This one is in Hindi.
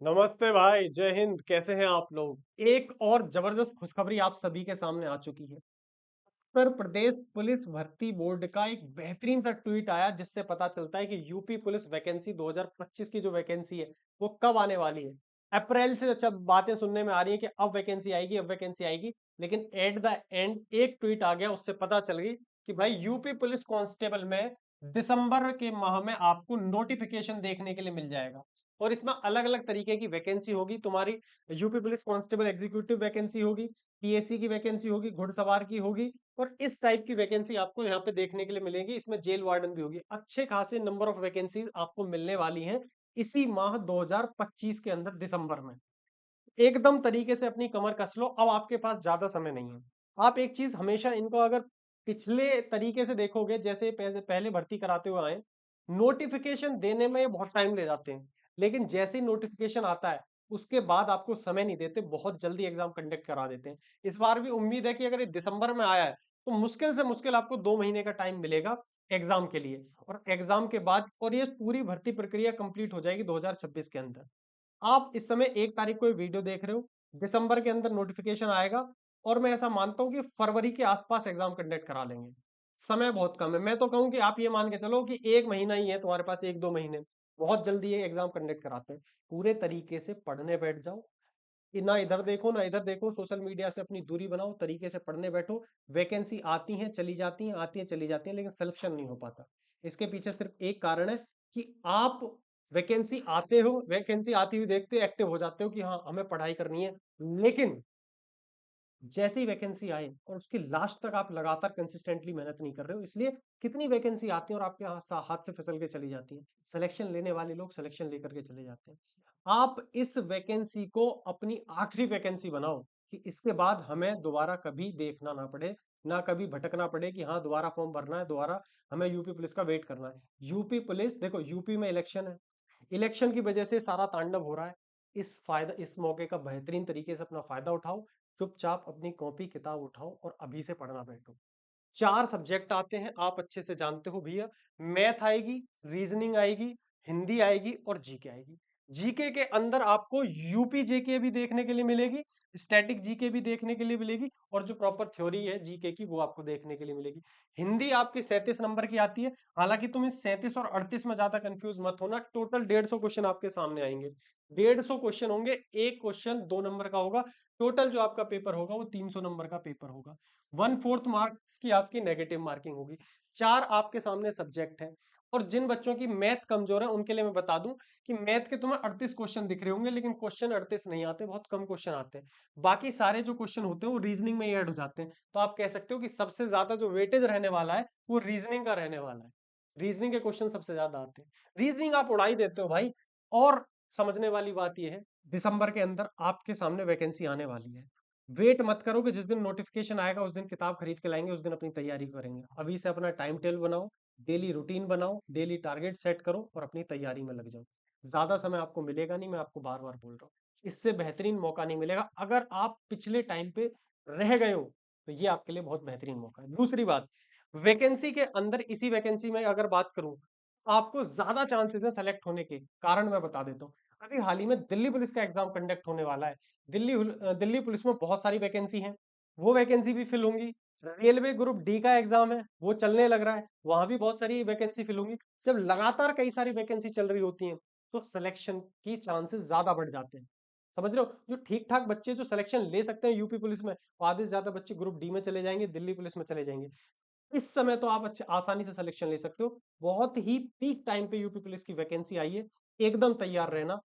नमस्ते भाई, जय हिंद। कैसे हैं आप लोग? एक और जबरदस्त खुशखबरी आप सभी के सामने आ चुकी है। उत्तर प्रदेश पुलिस भर्ती बोर्ड का एक बेहतरीन सा ट्वीट आया जिससे पता चलता है कि यूपी पुलिस वैकेंसी 2025 की जो वैकेंसी है वो कब आने वाली है। अप्रैल से अच्छा बातें सुनने में आ रही है कि अब वैकेंसी आएगी, अब वैकेंसी आएगी, लेकिन एट द एंड एक ट्वीट आ गया, उससे पता चल गई कि भाई यूपी पुलिस कांस्टेबल में दिसंबर के माह में आपको नोटिफिकेशन देखने के लिए मिल जाएगा। और इसमें अलग अलग तरीके की वैकेंसी होगी तुम्हारी। UP police constable executive vacancy होगी, पीएससी की वैकेंसी होगी, घुड़सवार की होगी, और इस टाइप की वैकेंसी आपको यहाँ पे देखने के लिए मिलेगी। इसमें जेल वार्डन भी होगी। अच्छे खासे नंबर ऑफ वैकेंसीज आपको मिलने वाली हैं इसी माह 2025 के अंदर, दिसंबर में। एकदम तरीके से अपनी कमर कस लो, अब आपके पास ज्यादा समय नहीं है। आप एक चीज हमेशा इनको अगर पिछले तरीके से देखोगे, जैसे पहले पहले भर्ती कराते हुए आए, नोटिफिकेशन देने में बहुत टाइम ले जाते हैं, लेकिन जैसे ही नोटिफिकेशन आता है उसके बाद आपको समय नहीं देते, बहुत जल्दी एग्जाम कंडक्ट करा देते हैं। इस बार भी उम्मीद है कि अगर ये दिसंबर में आया है तो मुश्किल से मुश्किल आपको 2 महीने का टाइम मिलेगा एग्जाम के लिए। और एग्जाम के बाद और ये पूरी भर्ती प्रक्रिया कंप्लीट हो जाएगी 2026 के अंदर। आप इस समय 1 तारीख को ये वीडियो देख रहे हो, दिसंबर के अंदर नोटिफिकेशन आएगा, और मैं ऐसा मानता हूं कि फरवरी के आसपास एग्जाम कंडक्ट करा लेंगे। समय बहुत कम है। मैं तो कहूं कि आप ये मान के चलो कि 1 महीना ही है तुम्हारे पास, 1-2 महीने, बहुत जल्दी ये एग्जाम कंडक्ट कराते हैं। पूरे तरीके से पढ़ने बैठ जाओ, ना इधर देखो ना इधर देखो, सोशल मीडिया से अपनी दूरी बनाओ, तरीके से पढ़ने बैठो। वैकेंसी आती हैं चली जाती हैं, आती हैं चली जाती हैं, लेकिन सिलेक्शन नहीं हो पाता। इसके पीछे सिर्फ एक कारण है कि आप वैकेंसी आते हो, वैकेंसी आती हुई देखते एक्टिव हो जाते हो कि हाँ हमें पढ़ाई करनी है, लेकिन जैसे ही वैकेंसी आए और उसके लास्ट तक आप लगातार कंसिस्टेंटली मेहनत नहीं कर रहे हो, इसलिए कितनी वैकेंसी आती है और आपके हाथ से फिसल के चली जाती है। सिलेक्शन लेने वाले लोग सिलेक्शन लेकर के चले जाते हैं। आप इस वैकेंसी को अपनी आखिरी वैकेंसी बनाओ कि इसके बाद हमें दोबारा कभी देखना ना पड़े, ना कभी भटकना पड़े कि हाँ दोबारा फॉर्म भरना है, दोबारा हमें यूपी पुलिस का वेट करना है। यूपी पुलिस देखो, यूपी में इलेक्शन है, इलेक्शन की वजह से सारा तांडव हो रहा है। इस मौके का बेहतरीन तरीके से अपना फायदा उठाओ। चुपचाप अपनी कॉपी किताब उठाओ और अभी से पढ़ना बैठो। 4 सब्जेक्ट आते हैं, आप अच्छे से जानते हो भैया। मैथ आएगी, रीजनिंग आएगी, हिंदी आएगी और जीके आएगी। जीके के अंदर आपको यूपी जेके भी देखने के लिए मिलेगी, स्टैटिक जीके भी देखने के लिए मिलेगी, और जो प्रॉपर थ्योरी है जीके की वो आपको देखने के लिए मिलेगी। हिंदी आपकी 37 नंबर की आती है। हालांकि तुम इस 37 और 38 में ज्यादा कंफ्यूज मत होना, टोटल 150 क्वेश्चन आपके सामने आएंगे। 150 क्वेश्चन होंगे, एक क्वेश्चन 2 नंबर का होगा। टोटल जो आपका पेपर होगा वो 300 नंबर का पेपर होगा। 1/4 मार्क्स की आपकी नेगेटिव मार्किंग होगी। 4 आपके सामने सब्जेक्ट है। और जिन बच्चों की मैथ कमजोर है उनके लिए मैं बता दूं कि मैथ के तुम्हें 38 क्वेश्चन दिख रहे होंगे, लेकिन क्वेश्चन 38 नहीं आते, बहुत कम क्वेश्चन आते हैं। बाकी सारे जो क्वेश्चन होते हैं वो रीजनिंग में ही ऐड हो जाते हैं। तो आप कह सकते हो कि सबसे ज्यादा जो वेटेज रहने वाला है वो रीजनिंग का रहने वाला है। रीजनिंग के क्वेश्चन सबसे ज्यादा आते हैं। रीजनिंग आप उड़ा ही देते हो भाई। और समझने वाली बात यह है, दिसंबर के अंदर आपके सामने वैकेंसी आने वाली है। वेट मत करो कि जिस दिन नोटिफिकेशन आएगा उस दिन किताब खरीद के लाएंगे, उस दिन अपनी तैयारी करेंगे। अभी से अपना टाइम टेबल बनाओ, डेली रूटीन बनाओ, डेली टारगेट सेट करो और अपनी तैयारी में लग जाओ। ज्यादा समय आपको मिलेगा नहीं, मैं आपको बार बार बोल रहा हूँ। इससे बेहतरीन मौका नहीं मिलेगा। अगर आप पिछले टाइम पे रह गए हो तो ये आपके लिए बहुत बेहतरीन मौका है। दूसरी बात, वैकेंसी के अंदर, इसी वैकेंसी में अगर बात करूं, आपको ज्यादा चांसेस है सेलेक्ट होने के। कारण मैं बता देता हूँ। अभी हाल ही में दिल्ली पुलिस का एग्जाम कंडक्ट होने वाला है। दिल्ली पुलिस में बहुत सारी वैकेंसी हैं, वो वैकेंसी भी फिल होंगी। रेलवे ग्रुप डी का एग्जाम है, वो चलने लग रहा है, वहां भी बहुत सारी वैकेंसी फिल होंगी। जब लगातार कई सारी वैकेंसी चल रही होती हैं तो सिलेक्शन की चांसेस ज्यादा बढ़ जाते हैं। समझ रहे हो? जो ठीक ठाक बच्चे जो सिलेक्शन ले सकते हैं यूपी पुलिस में, वो आधे से ज्यादा बच्चे ग्रुप डी में चले जाएंगे, दिल्ली पुलिस में चले जाएंगे। इस समय तो आप अच्छे आसानी से सिलेक्शन ले सकते हो। बहुत ही पीक टाइम पे यूपी पुलिस की वैकेंसी आई है, एकदम तैयार रहना।